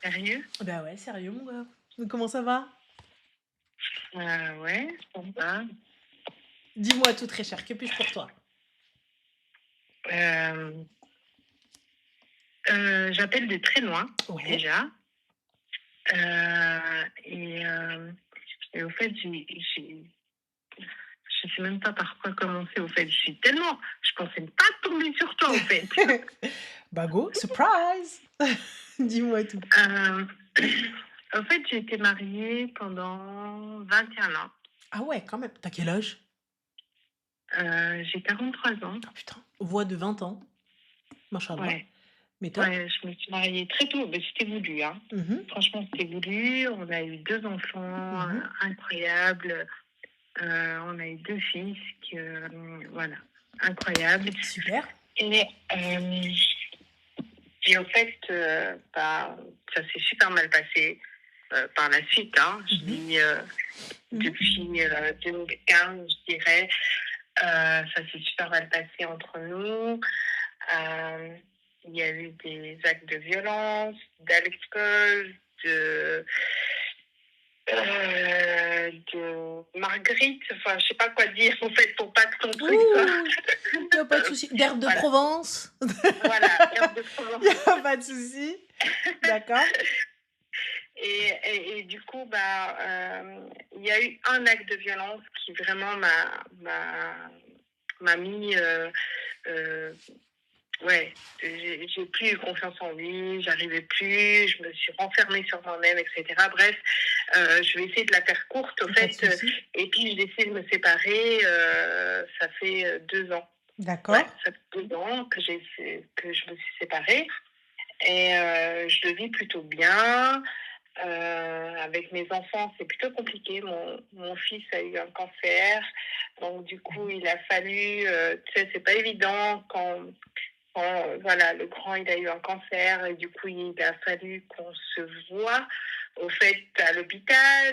Sérieux? Bah ouais, sérieux, mon gars. Comment ça va? Ouais, ça va. Dis-moi tout, très cher, que puis-je pour toi? Hem, J'appelle de très loin, Ouais, déjà, et au fait, je sais même pas par quoi commencer, au fait. Je pensais pas tomber sur toi, au fait. bah go, surprise! Dis-moi tout. Hem, En fait, j'ai été mariée pendant 21 ans. Ah ouais, quand même. Tu quel âge? J'ai 43 ans. Ah putain, voix de 20 ans, machallah. Ouais, Mais top. ouais, je me suis mariée très tôt, mais c'était voulu, hein. Mmh. Franchement, c'était voulu. On a eu 2 enfants, Mmh. incroyables. On a eu 2 fils voilà, incroyables. Super. Et hem et en fait, bah, ça s'est super mal passé, par la suite, hein. Je Mmh. dis, Mmh. depuis, 2015, je dirais, ça s'est super mal passé entre nous. Hem, il y a eu des actes de violence, d'alcool, de marguerite, enfin, je sais pas quoi dire, en fait, pour pas que ton truc soit Ouh! Y a pas de souci. D'herbe de voilà, Provence? voilà, herbe de Y Provence. a pas de souci. D'accord. Et du coup, bah, il y a eu un acte de violence qui vraiment m'a mis, heu, ouais, j'ai plus eu confiance en lui, j'arrivais plus, je me suis renfermée sur moi-même, et cetera. Bref, je vais essayer de la faire courte, au Pas de fait, souci. et puis j'ai essayé de me séparer, ça fait, 2 ans. Ouais, D'accord. ça fait 2 ans que je me suis séparée, et je le vis plutôt bien. Avec mes enfants, c'est plutôt compliqué. Mon fils a eu un cancer, donc du coup, Mmh. il a fallu, tu sais, c'est pas évident quand voilà, le grand, il a eu un cancer, et du coup, il a fallu qu'on se voit, au fait, à l'hôpital,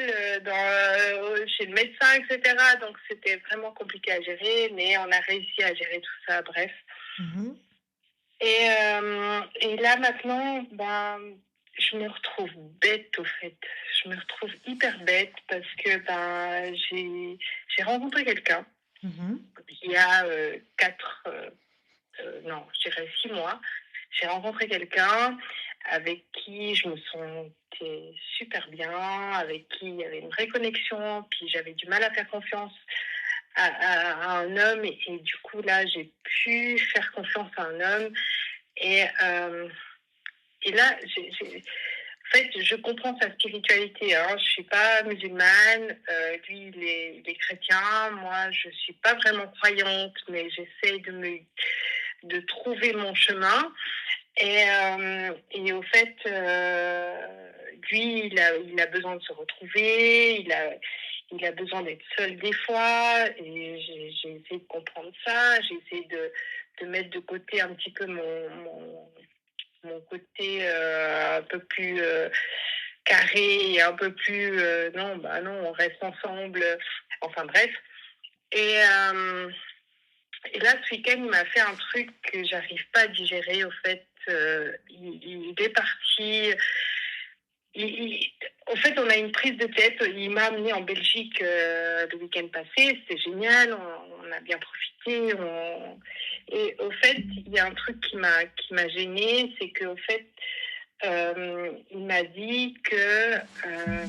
chez le médecin, et cetera. Donc c'était vraiment compliqué à gérer, mais on a réussi à gérer tout ça, bref. Mmh. Et là, maintenant, ben, je me retrouve bête, au fait. Je me retrouve hyper bête parce que, ben, j'ai rencontré quelqu'un Mmh. il y a, 4, non, je dirais 6 mois. J'ai rencontré quelqu'un avec qui je me sentais super bien, avec qui il y avait une vraie connexion, puis j'avais du mal à faire confiance à un homme, et du coup, là, j'ai pu faire confiance à un homme. Et là, en fait, je comprends sa spiritualité, hein. Je suis pas musulmane, lui, il est chrétien. Moi, je suis pas vraiment croyante, mais j'essaie de trouver mon chemin. Et au fait, lui, il a besoin de se retrouver, il a besoin d'être seul des fois, et j'ai essayé de comprendre ça, j'ai essayé de mettre de côté un petit peu mon côté, un peu plus, carré, et un peu plus, non, bah non, on reste ensemble, enfin bref. Et, et là, ce week-end, il m'a fait un truc que j'arrive pas à digérer, au fait. Il est parti. En fait, on a une prise de tête. Il m'a amené en Belgique, le week-end passé. C'était génial. On a bien profité. Et au fait, il y a un truc qui m'a gênée, c'est qu'au fait, il m'a dit que, en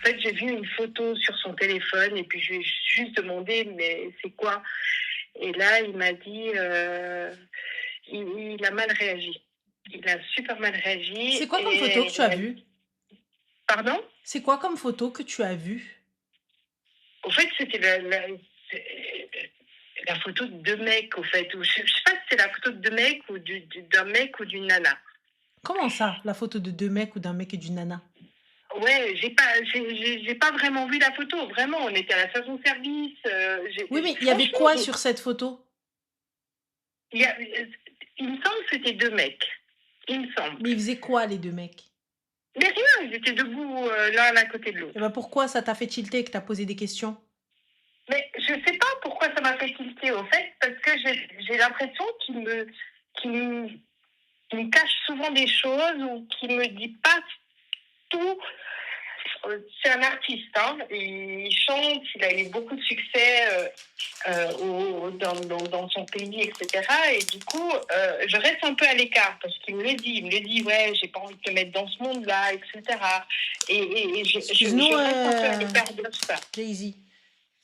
fait, j'ai vu une photo sur son téléphone, et puis je lui ai juste demandé, mais c'est quoi? Et là, il m'a dit, il a mal réagi. Il a super mal C'est réagi, quoi comme photo et que tu il as m'a vue? dit, pardon? C'est quoi comme photo que tu as vue? En fait, c'était la photo de deux mecs, au fait. Ou je sais pas si c'est la photo de deux mecs ou d'un mec ou d'une nana. Comment ça, la photo de 2 mecs ou d'un mec et d'une nana? Ouais, j'ai pas vraiment vu la photo. Vraiment, on était à la station-service. Oui, mais il y avait Franchement, quoi sur cette photo? il y a, il me semble que c'était deux mecs. Il me semble. Mais ils faisaient quoi les 2 mecs? Mais rien, ils étaient debout, l'un à côté de Et l'autre. bah, pourquoi ça t'a fait tilter et que tu as posé des questions? Mais je sais pas pourquoi ça m'a fait tilter, au fait, parce que j'ai l'impression qu'il me qui me cache souvent des choses ou qui me dit pas tout. C'est un artiste, hein. Il chante, il a eu beaucoup de succès dans son pays, etc. Et du coup, je reste un peu à l'écart parce qu'il me le dit. Il me le dit, ouais, j'ai pas envie de te mettre dans ce monde-là, etc. Et je Excuse-nous, reste un peu à l'écart de ça. Jay-Z.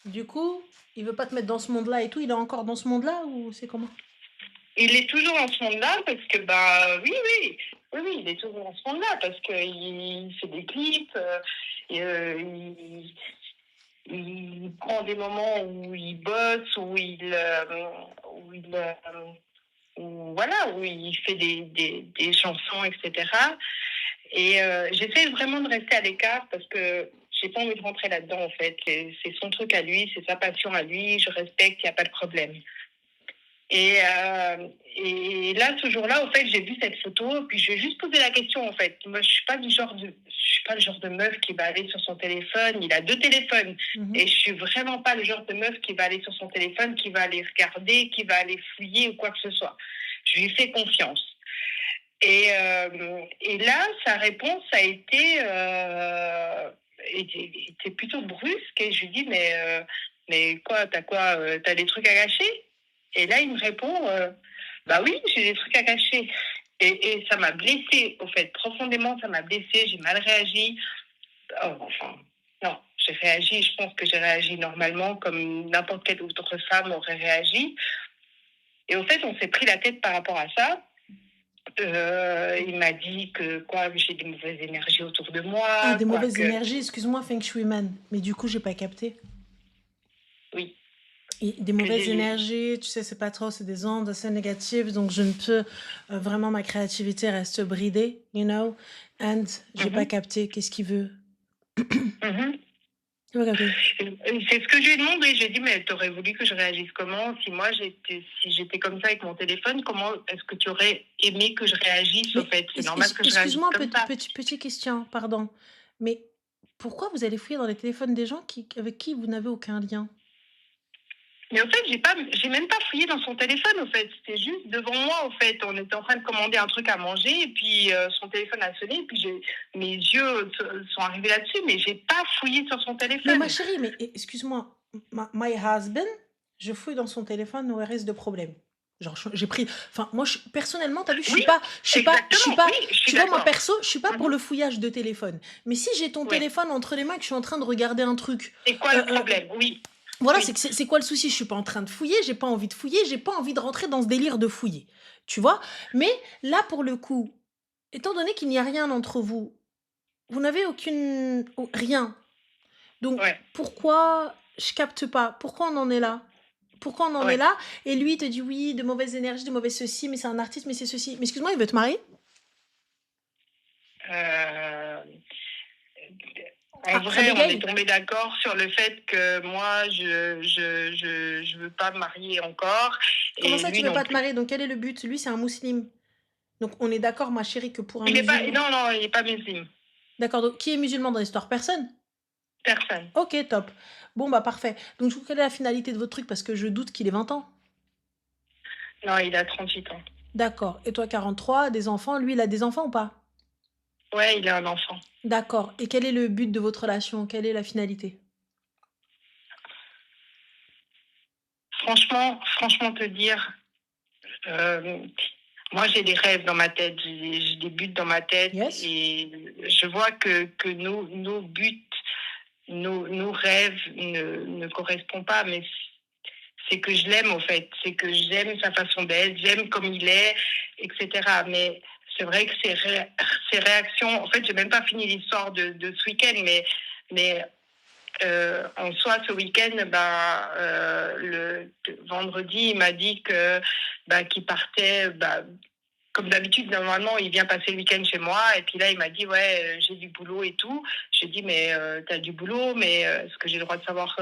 Du coup, il veut pas te mettre dans ce monde-là et tout. Il est encore dans ce monde-là ou c'est comment? Il est toujours dans ce monde-là parce que, bah, oui, il est toujours dans ce monde-là parce qu'il fait des clips, il prend des moments où il bosse, où il fait des chansons, etc. Et j'essaie vraiment de rester à l'écart parce que j'ai pas envie de rentrer là-dedans, en fait. C'est son truc à lui, c'est sa passion à lui, je respecte, il n'y a pas de problème. Et là, ce jour-là, au fait, j'ai vu cette photo, puis je vais juste poser la question, en fait. Moi, je suis pas le genre de meuf qui va aller sur son téléphone. Il a 2 téléphones. Et je suis vraiment pas le genre de meuf qui va aller sur son téléphone, qui va aller regarder, qui va aller fouiller ou quoi que ce soit. Je lui fais confiance. Et là, sa réponse a était plutôt brusque. Et je lui dis, mais quoi, t'as des trucs à gâcher? Et là, il me répond, bah oui, j'ai des trucs à cacher. Et ça m'a blessée, au fait, profondément, ça m'a blessée, j'ai mal réagi. Oh, enfin, non, j'ai réagi, je pense que j'ai réagi normalement, comme n'importe quelle autre femme aurait réagi. Et au fait, on s'est pris la tête par rapport à ça. Il m'a dit que j'ai des mauvaises énergies autour de moi. Ah, des mauvaises énergies, excuse-moi, Feng Shui Man. Mais du coup, j'ai pas capté. Oui. Et des mauvaises énergies, tu sais, c'est pas trop, c'est des ondes assez négatives, donc je ne peux vraiment, ma créativité reste bridée, you know. And j'ai pas capté, qu'est-ce qu'il veut? C'est ce que je lui ai demandé. J'ai dit, mais t'aurais voulu que je réagisse comment? Si j'étais comme ça avec mon téléphone, comment est-ce que tu aurais aimé que je réagisse, au fait? C'est normal que je réagisse comme ça. Excuse-moi, petite question, pardon. Mais pourquoi vous allez fouiller dans les téléphones des gens avec qui vous n'avez aucun lien? Mais en fait, j'ai même pas fouillé dans son téléphone, au fait. C'était juste devant moi, au fait. On était en train de commander un truc à manger, et puis son téléphone a sonné, et puis mes yeux sont arrivés là-dessus, mais j'ai pas fouillé sur son téléphone. Mais ma chérie, mais excuse-moi, my husband, je fouille dans son téléphone, où il reste de problème. Genre, j'ai pris. Enfin, moi, personnellement, t'as vu, je suis pas. Tu vois, moi, perso, je suis pas pour le fouillage de téléphone. Mais si j'ai ton téléphone entre les mains et que je suis en train de regarder un truc. C'est quoi le problème? Oui. Voilà, c'est quoi le souci? Je suis pas en train de fouiller, j'ai pas envie de fouiller, j'ai pas envie de rentrer dans ce délire de fouiller. Tu vois? Mais là, pour le coup, étant donné qu'il n'y a rien entre vous, vous n'avez rien. Donc, pourquoi je capte pas? Pourquoi on en est là? Pourquoi on en est là? Et lui, il te dit oui, de mauvaises énergies, de mauvais ceci, mais c'est un artiste, mais c'est ceci. Mais excuse-moi, il veut te marier? En vrai, on est tombé d'accord sur le fait que moi, je veux pas me marier encore. Comment ça, tu veux pas te marier? Donc, quel est le but? Lui, c'est un musulman. Donc, on est d'accord, ma chérie, que pour un musulman... Non, il n'est pas musulman. D'accord, donc qui est musulman dans l'histoire? Personne? Personne. Ok, top. Bon, bah parfait. Donc, quelle est la finalité de votre truc? Parce que je doute qu'il ait 20 ans. Non, il a 38 ans. D'accord. Et toi, 43, des enfants? Lui, il a des enfants ou pas? Ouais, il a un enfant. D'accord. Et quel est le but de votre relation? Quelle est la finalité? Franchement, te dire, moi j'ai des rêves dans ma tête, j'ai des buts dans ma tête, et je vois que nos buts, nos rêves ne correspondent pas, mais c'est que je l'aime, au fait, c'est que j'aime sa façon d'être, j'aime comme il est, etc. Mais c'est vrai que ces réactions, en fait, j'ai même pas fini l'histoire de ce week-end, mais en soi, ce week-end, le vendredi, il m'a dit qu'il partait. Comme d'habitude, normalement, il vient passer le week-end chez moi. Et puis là, il m'a dit, ouais, j'ai du boulot et tout. J'ai dit, mais t'as du boulot, mais est-ce que j'ai le droit de savoir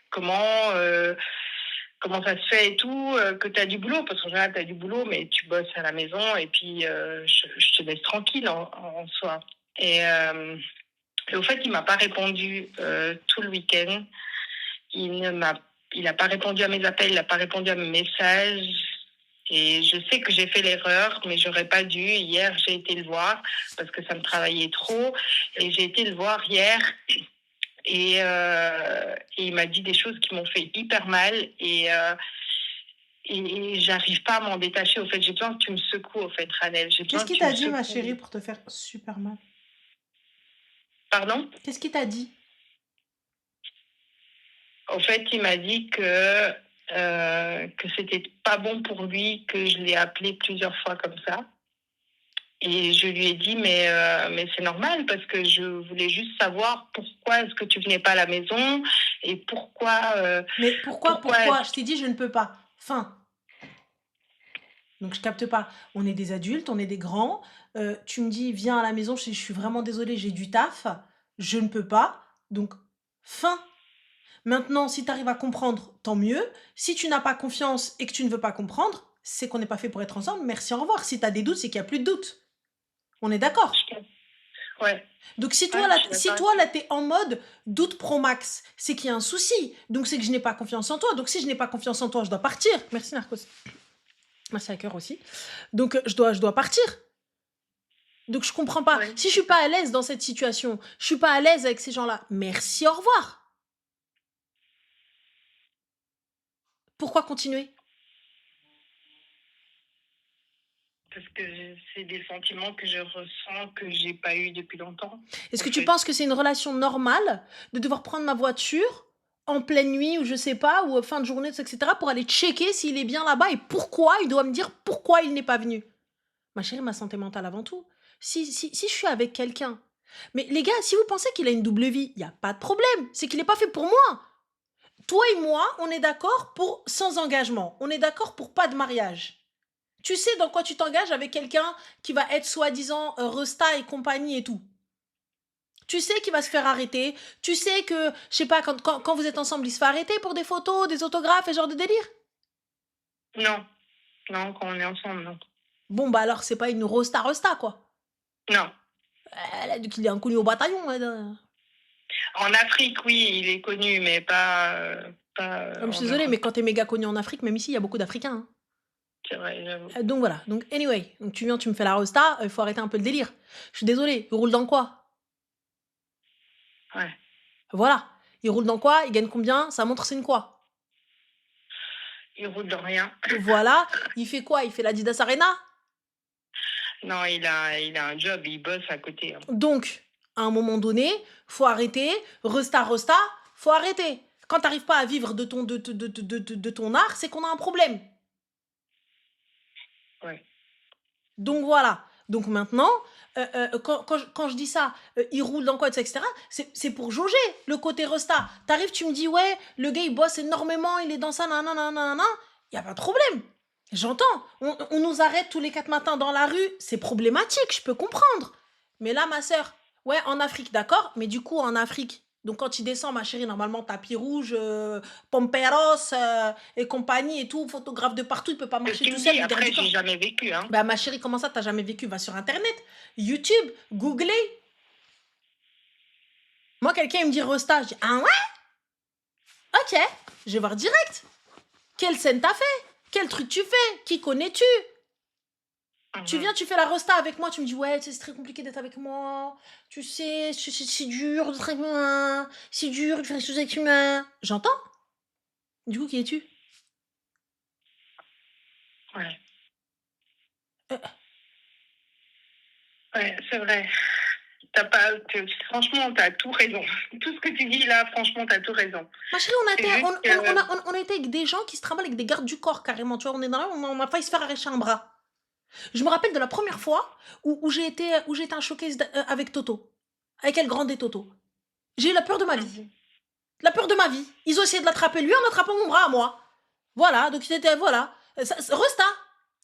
comment ça se fait et tout, que t'as du boulot? Parce qu'en général, t'as du boulot, mais tu bosses à la maison et puis je te laisse tranquille en soi. Et au fait, il m'a pas répondu tout le week-end. Il n'a pas répondu à mes appels, il n'a pas répondu à mes messages. Et je sais que j'ai fait l'erreur, mais j'aurais pas dû. Hier, j'ai été le voir parce que ça me travaillait trop. Et j'ai été le voir hier et il m'a dit des choses qui m'ont fait hyper mal. Et j'arrive pas à m'en détacher. Au fait, j'ai besoin que tu me secoues, au fait, Ranel. J'ai besoin Qu'est-ce que qu'il tu me t'a dit, ma secoues. chérie, pour te faire super mal? Pardon? Qu'est-ce qu'il t'a dit? Au fait, il m'a dit que c'était pas bon pour lui, que je l'ai appelé plusieurs fois comme ça. Et je lui ai dit, mais c'est normal parce que je voulais juste savoir pourquoi est-ce que tu venais pas à la maison et pourquoi. Mais pourquoi Je t'ai dit, je ne peux pas. Fin. Donc, je capte pas. On est des adultes, on est des grands. Tu me dis, viens à la maison, je suis vraiment désolée, j'ai du taf. Je ne peux pas. Donc, fin. Maintenant, si tu arrives à comprendre, tant mieux. Si tu n'as pas confiance et que tu ne veux pas comprendre, c'est qu'on n'est pas fait pour être ensemble. Merci, au revoir. Si tu as des doutes, c'est qu'il n'y a plus de doutes. On est d'accord? Ouais. Donc, si Ouais, toi, là, je suis d'accord. t'es en mode doute pro max, c'est qu'il y a un souci. Donc, c'est que je n'ai pas confiance en toi. Donc, si je n'ai pas confiance en toi, je dois partir. Merci, Narcos. Merci à cœur aussi. Donc, je dois partir. Donc, je comprends pas. Ouais. Si je suis pas à l'aise dans cette situation, je suis pas à l'aise avec ces gens-là, merci, au revoir. Pourquoi continuer? Parce que c'est des sentiments que je ressens que j'ai pas eu depuis longtemps. Est-ce que en tu fait. penses que c'est une relation normale de devoir prendre ma voiture en pleine nuit ou je sais pas, ou fin de journée, etc., pour aller checker s'il est bien là-bas et pourquoi il doit me dire pourquoi il n'est pas venu? Ma chérie, ma santé mentale avant tout. Si je suis avec quelqu'un, mais les gars, si vous pensez qu'il a une double vie, il n'y a pas de problème. C'est qu'il n'est pas fait pour moi. Toi et moi, on est d'accord pour sans engagement. On est d'accord pour pas de mariage. Tu sais dans quoi tu t'engages avec quelqu'un qui va être soi-disant resta et compagnie et tout. Tu sais qu'il va se faire arrêter. Tu sais que, je sais pas, quand vous êtes ensemble, il se fait arrêter pour des photos, des autographes et ce genre de délire? Non. Non, quand on est ensemble, non. Bon, bah alors, c'est pas une rosta, quoi. Non. Elle a dit qu'il est inconnu au bataillon. En Afrique, oui, il est connu, mais pas Je suis en désolée, Europe. mais quand t'es méga connu en Afrique, même ici, il y a beaucoup d'Africains. Hein. C'est vrai, j'avoue. Donc voilà. Donc, anyway, donc tu viens, tu me fais la rosta, il faut arrêter un peu le délire. Je suis désolée, il roule dans quoi? Ouais. Voilà. Il roule dans quoi? Il gagne combien? Ça montre c'est une quoi? Il roule dans rien. Voilà. Il fait quoi? Il fait l'Adidas Arena? Non, il a un job, il bosse à côté. Hein. Donc, à un moment donné, faut arrêter. Rosta, faut arrêter. Quand t'arrives pas à vivre de ton art, c'est qu'on a un problème. Ouais. Donc voilà. Donc maintenant, quand je dis ça, il roule dans quoi, etc., c'est pour jauger le côté Resta. T'arrives, tu me dis, ouais, le gars, il bosse énormément, il est dans ça, nanana, il n'y a pas de problème. J'entends. On nous arrête tous les 4 matins dans la rue, c'est problématique, je peux comprendre. Mais là, ma sœur, ouais, en Afrique, d'accord, mais du coup, en Afrique, donc quand tu descends, ma chérie, normalement, tapis rouge, pomperos et compagnie et tout, photographe de partout, il peut pas marcher tout seul. Après, j'ai jamais vécu. Hein. Bah, ma chérie, comment ça, t'as jamais vécu? Va sur Internet, YouTube, googlez. Moi, quelqu'un, il me dit Rosta, je dis, ah ouais? Ok, je vais voir direct. Quelle scène t'as fait? Quel truc tu fais? Qui connais-tu? Tu viens, tu fais la Rosta avec moi, tu me dis, ouais, c'est très compliqué d'être avec moi. Tu sais, c'est dur d'être avec moi. C'est dur de faire des choses avec humain. J'entends. Du coup, qui es-tu? Ouais. Ouais, c'est vrai. Franchement, t'as tout raison. Tout ce que tu dis là, franchement, t'as tout raison. Ma chérie, on a été avec des gens qui se travaillent avec des gardes du corps carrément. Tu vois, on est dans là, on a failli se faire arracher un bras. Je me rappelle de la première fois où j'ai été un showcase avec Toto. Avec El Grande et Toto. J'ai eu la peur de ma vie. La peur de ma vie. Ils ont essayé de l'attraper lui en attrapant mon bras à moi. Voilà, donc c'était, voilà. Resta.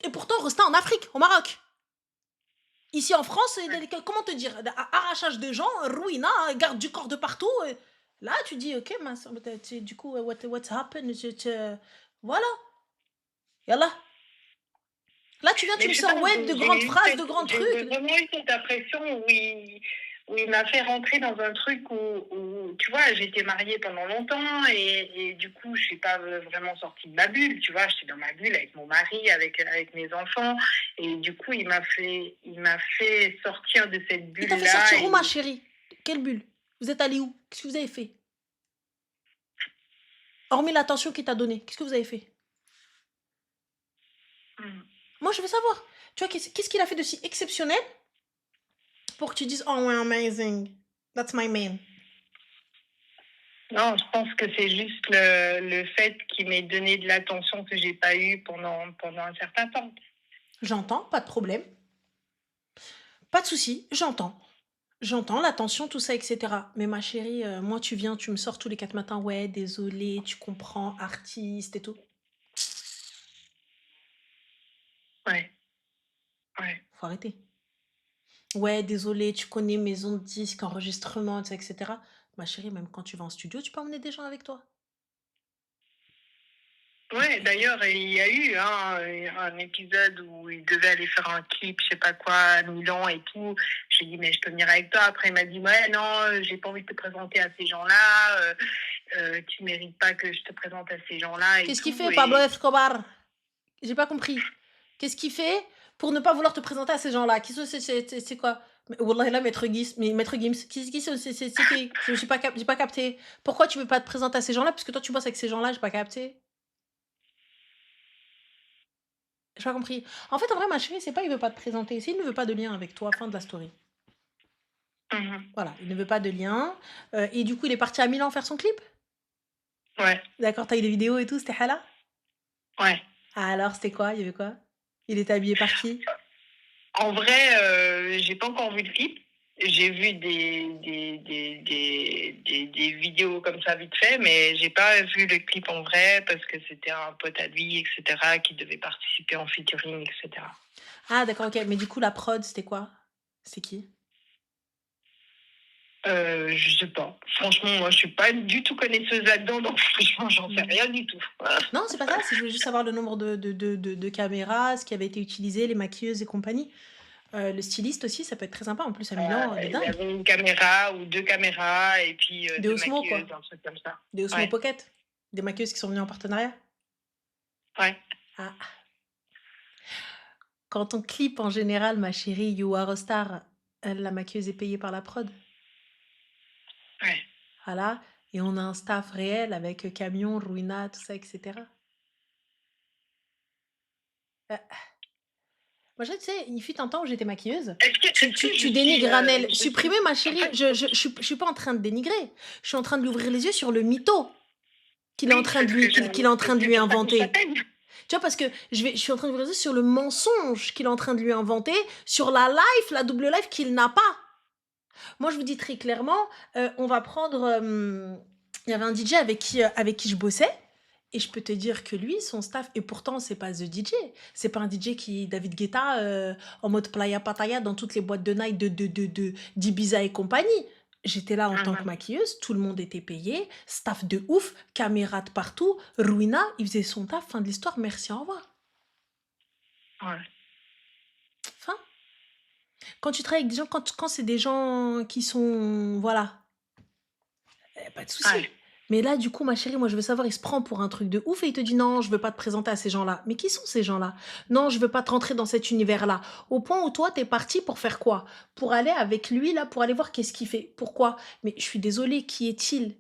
Et pourtant, Resta en Afrique, au Maroc. Ici en France, comment te dire, arrachage de gens, ruina, garde du corps de partout. Là, tu dis, ok, du coup, what's happened? Voilà. Yallah. Là, tu viens, tu me sors de grandes phrases, de grands trucs. J'ai vraiment eu cette impression où il m'a fait rentrer dans un truc où tu vois, j'étais mariée pendant longtemps et du coup, je suis pas vraiment sortie de ma bulle, tu vois. J'étais dans ma bulle avec mon mari, avec mes enfants. Et du coup, il m'a fait sortir de cette Il t'a fait bulle-là. sortir où, ma chérie? Quelle bulle? Vous êtes allé où? Qu'est-ce que vous avez fait? Hormis l'attention qu'il t'a donnée, qu'est-ce que vous avez fait? Moi, je veux savoir. Tu vois, qu'est-ce qu'il a fait de si exceptionnel pour que tu dises, oh, ouais, amazing. That's my man. Non, je pense que c'est juste le fait qu'il m'ait donné de l'attention que j'ai pas eue pendant un certain temps. J'entends, pas de problème. Pas de souci, j'entends. J'entends l'attention, tout ça, etc. Mais ma chérie, moi, tu viens, tu me sors tous les 4 matins. Ouais, désolé, tu comprends, artiste et tout. Ouais, ouais. Faut arrêter. Ouais, désolé, tu connais maison de disques, enregistrement, tout ça, etc. Ma chérie, même quand tu vas en studio, tu peux emmener des gens avec toi. Ouais, d'ailleurs, il y a eu un épisode où il devait aller faire un clip, je sais pas quoi, à Milan et tout. J'ai dit, mais je peux venir avec toi. Après, il m'a dit, ouais, non, j'ai pas envie de te présenter à ces gens-là. Tu mérites pas que je te présente à ces gens-là et Qu'est-ce qu'il tout. fait, Pablo Escobar? J'ai pas compris. Qu'est-ce qu'il fait pour ne pas vouloir te présenter à ces gens-là? C'est quoi? Wallah, là, Maître Gims, c'est qui? J'ai pas capté. Pourquoi tu veux pas te présenter à ces gens-là? Parce que toi, tu bosses avec ces gens-là, j'ai pas capté. J'ai pas compris. En fait, en vrai, ma chérie, c'est pas il veut pas te présenter, c'est il ne veut pas de lien avec toi, fin de la story. Voilà, il ne veut pas de lien. Et du coup, il est parti à Milan faire son clip? Ouais, D'accord, t'as eu des vidéos et tout, c'était hala? ouais. Ah, alors, c'était quoi? Il y avait quoi? Il était habillé par qui? En vrai, j'ai pas encore vu le clip. J'ai vu des vidéos comme ça vite fait, mais j'ai pas vu le clip en vrai parce que c'était un pote à lui, etc., qui devait participer en featuring, etc. Ah, d'accord, ok. Mais du coup, la prod, c'était quoi? C'est qui? Je sais pas. Franchement, moi, je suis pas du tout connaisseuse là-dedans, donc franchement, j'en sais rien du tout. Non, c'est pas ça. Je voulais juste savoir le nombre de caméras, ce qui avait été utilisé, les maquilleuses et compagnie. Le styliste aussi, ça peut être très sympa. En plus, à Milan, il est Il y dingue. avait une caméra ou deux caméras et puis Des deux Osmo, quoi. maquilleuses, un truc comme ça. Des Osmo Ouais, Pocket. Des maquilleuses qui sont venues en partenariat. ouais. Ah. Quand ton clip, en général, ma chérie, You Are a Star, la maquilleuse est payée par la prod. Ouais. Voilà. Et on a un staff réel avec camion, Ruina, tout ça, etc. Euh, Moi, tu sais, il fut un temps où j'étais maquilleuse. Tu dénigres Ranel. Supprimez, ma chérie. En fait, Je suis pas en train de dénigrer. Je suis en train de lui ouvrir les yeux sur le mytho qu'il est en oui, train c'est de ce lui, que je qu'il est en train de c'est lui pour ça que je inventer. t'appelle. Tu vois, parce que je suis en train de lui ouvrir les yeux sur le mensonge qu'il est en train de lui inventer, sur la life, la double life qu'il n'a pas. Moi, je vous dis très clairement, on va prendre. Il y avait un DJ avec qui je bossais. Et je peux te dire que lui, son staff, et pourtant, c'est pas The DJ. C'est pas un DJ qui, David Guetta, en mode playa pataya dans toutes les boîtes de night d'Ibiza et compagnie. J'étais là en tant que maquilleuse, tout le monde était payé, staff de ouf, caméra de partout, Ruina, il faisait son taf, fin de l'histoire, merci, au revoir. Ouais. Fin. Quand tu travailles avec des gens, quand c'est des gens qui sont, voilà, pas de souci. Ouais. Mais là, du coup, ma chérie, moi, je veux savoir, il se prend pour un truc de ouf et il te dit non, je veux pas te présenter à ces gens-là. Mais qui sont ces gens-là? Non, je veux pas te rentrer dans cet univers-là. Au point où toi, t'es parti pour faire quoi? Pour aller avec lui, là, pour aller voir qu'est-ce qu'il fait. Pourquoi? Mais je suis désolée, qui est-il?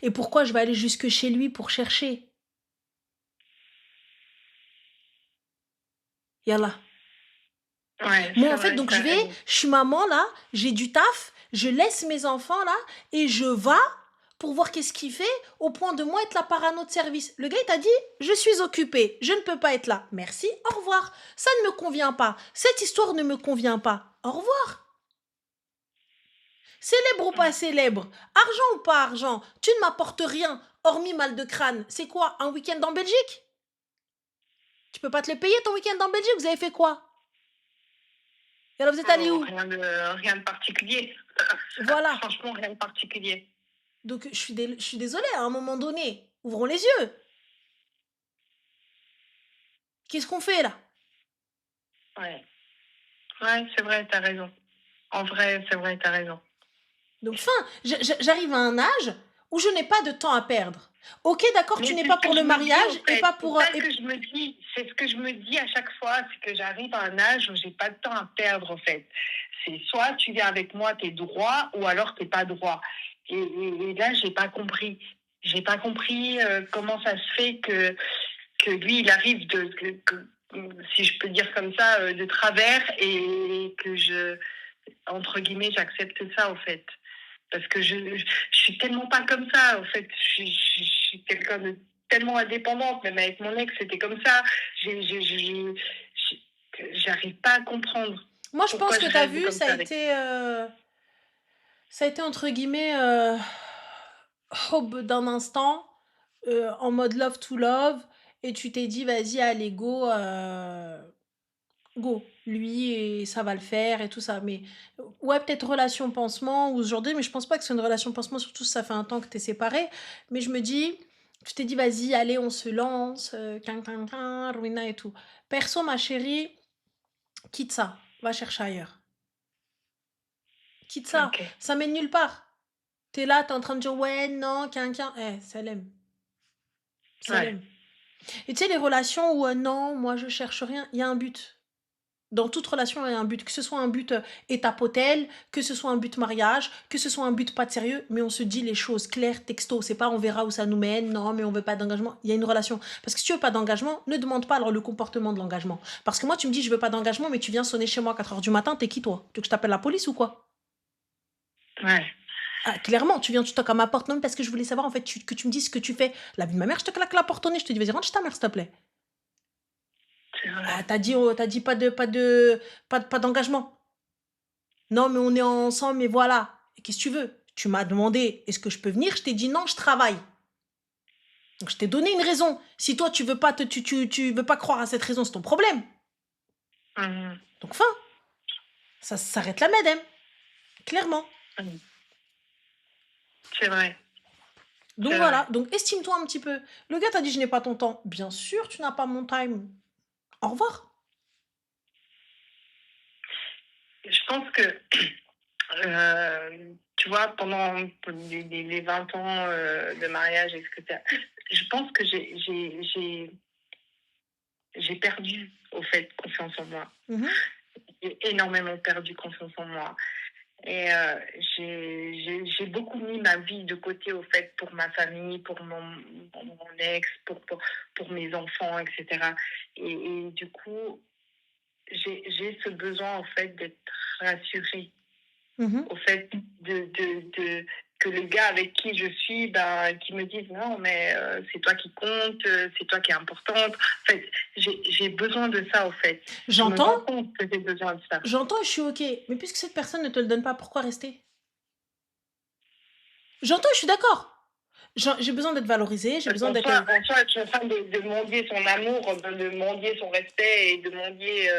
Et pourquoi je vais aller jusque chez lui pour chercher? Yallah. Ouais, Moi, c'est en fait, vrai, donc ça aide. je suis maman, là, j'ai du taf, je laisse mes enfants, là, et je vais pour voir qu'est-ce qu'il fait, au point de moi être la parano de service. Le gars, il t'a dit, je suis occupé, je ne peux pas être là. Merci, au revoir. Ça ne me convient pas. Cette histoire ne me convient pas. Au revoir. Célèbre ou pas célèbre, argent ou pas argent, tu ne m'apportes rien, hormis mal de crâne. C'est quoi, un week-end en Belgique? Tu peux pas te le payer ton week-end en Belgique? Vous avez fait quoi? Et alors vous êtes allé où? Rien de particulier. Voilà. Franchement, rien de particulier. Donc, je suis désolée, à un moment donné, ouvrons les yeux. Qu'est-ce qu'on fait là? Ouais. Ouais, c'est vrai, t'as raison. En vrai, c'est vrai, t'as raison. Donc, j'arrive à un âge où je n'ai pas de temps à perdre. Ok, d'accord, Mais tu n'es c'est pas ce que pour le je me dis, mariage en et fait. pas C'est pour... ça que je me dis. C'est ce que je me dis à chaque fois, c'est que j'arrive à un âge où j'ai pas de temps à perdre, en fait. C'est soit tu viens avec moi, t'es droit, ou alors t'es pas droit. Et là, j'ai pas compris. J'ai pas compris comment ça se fait que lui, il arrive si je peux dire comme ça, de travers et que entre guillemets, j'accepte ça, en fait. Parce que je suis tellement pas comme ça, en fait. Je suis quelqu'un de tellement indépendante, même avec mon ex, c'était comme ça. J'arrive pas à comprendre Moi, je pense pourquoi que je tu as reste vu, comme ça avec lui. ça a été entre guillemets hope d'un instant, en mode love to love, et tu t'es dit, vas-y, allez, go, go, lui, et ça va le faire, et tout ça. Mais ouais, peut-être relation pansement aujourd'hui, mais je pense pas que c'est une relation pansement, surtout si ça fait un temps que t'es séparé. Mais je me dis, tu t'es dit, vas-y, allez, on se lance, Ruina et tout. Perso, ma chérie, quitte ça, va chercher ailleurs. Quitte ça, Ok. ça mène nulle part. T'es là, t'es en train de dire, ouais, non, Salem. Ouais. Salem. Et tu sais, les relations où, non, moi, je cherche rien, il y a un but. Dans toute relation, il y a un but. Que ce soit un but étape hôtel, que ce soit un but mariage, que ce soit un but pas de sérieux, mais on se dit les choses claires, texto. C'est pas on verra où ça nous mène, non, mais on veut pas d'engagement. Il y a une relation. Parce que si tu veux pas d'engagement, ne demande pas alors le comportement de l'engagement. Parce que moi, tu me dis je veux pas d'engagement, mais tu viens sonner chez moi à 4h du matin, t'es qui toi? Tu veux que je t'appelle la police ou quoi? Ouais. Ah, clairement, tu viens, tu toques à ma porte, non, parce que je voulais savoir en fait que tu me dises ce que tu fais. La vie de ma mère, je te claque la porte au nez, je te dis vas-y, rentre chez ta mère, s'il te plaît. C'est Ah, vrai. t'as dit pas d'engagement. Non, mais on est ensemble, mais voilà. Et qu'est-ce que tu veux? Tu m'as demandé, est-ce que je peux venir? Je t'ai dit non, je travaille. Donc je t'ai donné une raison. Si toi tu veux pas tu veux pas croire à cette raison, c'est ton problème. Mhm. Donc fin, ça s'arrête là, madame. Clairement. Mhm. C'est vrai. Donc C'est voilà. vrai. Donc estime-toi un petit peu. Le gars t'a dit je n'ai pas ton temps. Bien sûr, tu n'as pas mon time. Au revoir. Je pense que, tu vois, pendant les 20 ans de mariage, etc., je pense que j'ai perdu, au fait, confiance en moi. Mhm. J'ai énormément perdu confiance en moi. Et j'ai beaucoup mis ma vie de côté, au fait, pour ma famille, pour mon ex, pour mes enfants, etc. Et du coup, j'ai ce besoin, en fait, d'être rassurée. Mhm. Au fait que le gars avec qui je suis, ben, qui me dise non, mais c'est toi qui compte, c'est toi qui est importante. En fait, j'ai besoin de ça, au fait. Je me J'entends, rends compte que j'ai besoin de ça. j'entends et je suis ok. Mais puisque cette personne ne te le donne pas, pourquoi rester? J'entends et je suis d'accord. J'ai besoin d'être valorisée, j'ai Parce besoin qu'en d'être... soi, je suis en train de mendier son amour, de mendier son respect et de mendier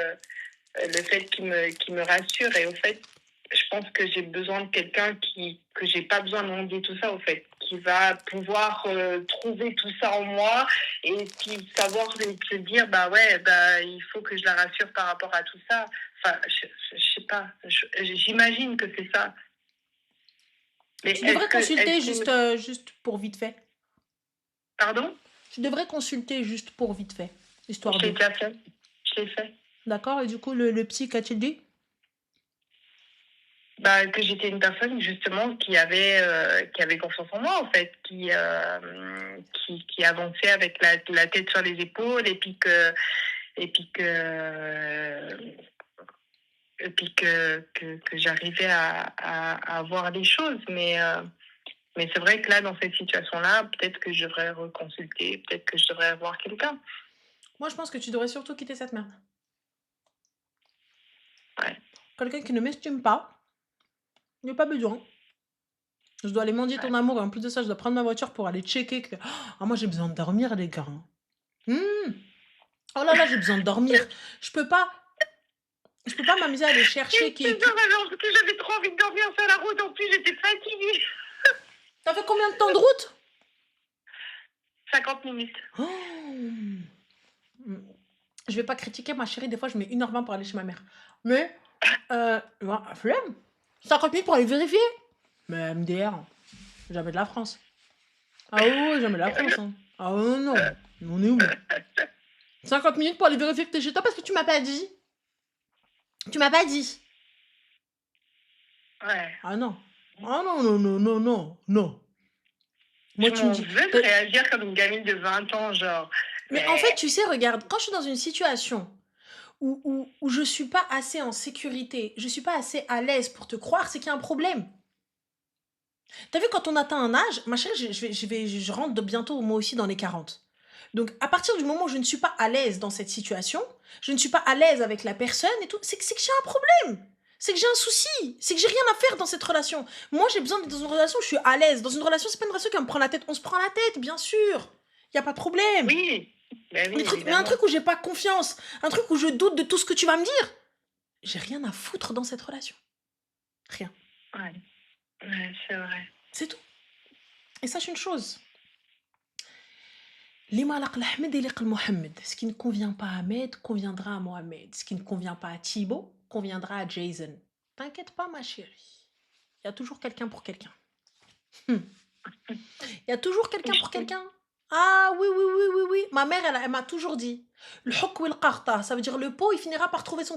le fait qu'il me rassure. Et au fait, je pense que j'ai besoin de quelqu'un que j'ai pas besoin de mendier tout ça, au fait, qui va pouvoir trouver tout ça en moi et puis savoir se dire, bah ouais, bah, il faut que je la rassure par rapport à tout ça. Enfin, je sais pas, j'imagine que c'est ça. Mais Tu devrais consulter est-ce que, juste pour vite fait. pardon? Tu devrais consulter juste pour vite fait, histoire Je l'ai de... déjà fait. Je l'ai fait. D'accord? Et du coup, le psy, qu'a-t-il dit? Bah, que j'étais une personne justement qui avait confiance en moi, en fait, qui avançait avec la tête sur les épaules et puis que j'arrivais à voir les choses. Mais c'est vrai que là, dans cette situation-là, peut-être que je devrais reconsulter, peut-être que je devrais avoir quelqu'un. Moi, je pense que tu devrais surtout quitter cette merde. Ouais, Quelqu'un qui ne m'estime pas, il n'y a pas besoin. Je dois aller mendier ton ouais. amour et en plus de ça, je dois prendre ma voiture pour aller checker que... Ah, moi, j'ai besoin de dormir, les gars. Oh là là, j'ai besoin de dormir. Je peux pas... Je peux pas m'amuser à aller chercher C'est ça, alors, parce que j'avais trop envie de dormir sur la route, en plus j'étais fatiguée. Ça fait combien de temps de route? 50 minutes. Oh. Je vais pas critiquer ma chérie, des fois je mets 1h20 pour aller chez ma mère. Mais, flemme. 50 minutes pour aller vérifier. Mais MDR, jamais de la France. Ah oui, jamais de la France. Hein. Ah non, non, on est où? 50 minutes pour aller vérifier que t'es chez toi parce que tu m'as pas dit. Tu m'as pas dit. Ouais. Ah non. Ah non, non, non, non, non, non. Moi, Je tu me m'en dis. veux de réagir comme une gamine de 20 ans, genre. Mais en fait, tu sais, regarde, quand je suis dans une situation où je suis pas assez en sécurité, je suis pas assez à l'aise pour te croire, c'est qu'il y a un problème. T'as vu, quand on atteint un âge, ma chérie, je rentre de bientôt moi aussi dans les 40. Donc, à partir du moment où je ne suis pas à l'aise dans cette situation, je ne suis pas à l'aise avec la personne et tout, c'est que j'ai un problème. C'est que j'ai un souci. C'est que j'ai rien à faire dans cette relation. Moi, j'ai besoin d'être dans une relation où je suis à l'aise. Dans une relation, c'est pas une relation qui me prend la tête. On se prend la tête, bien sûr. Il y a pas de problème. Oui. Ben oui, Mais un truc où j'ai pas confiance, un truc où je doute de tout ce que tu vas me dire, j'ai rien à foutre dans cette relation. Rien. Ouais, c'est vrai. C'est tout. Et sache une chose. Ce qui ne convient pas à Ahmed conviendra à Mohamed. Ce qui ne convient pas à Thibaut conviendra à Jason. T'inquiète pas, ma chérie. Il y a toujours quelqu'un pour quelqu'un. Il y a toujours quelqu'un pour quelqu'un. Ah oui, oui, oui, oui, oui. Ma mère, elle m'a toujours dit. Le hukk wal qarta, ça veut dire le pot, il finira par trouver son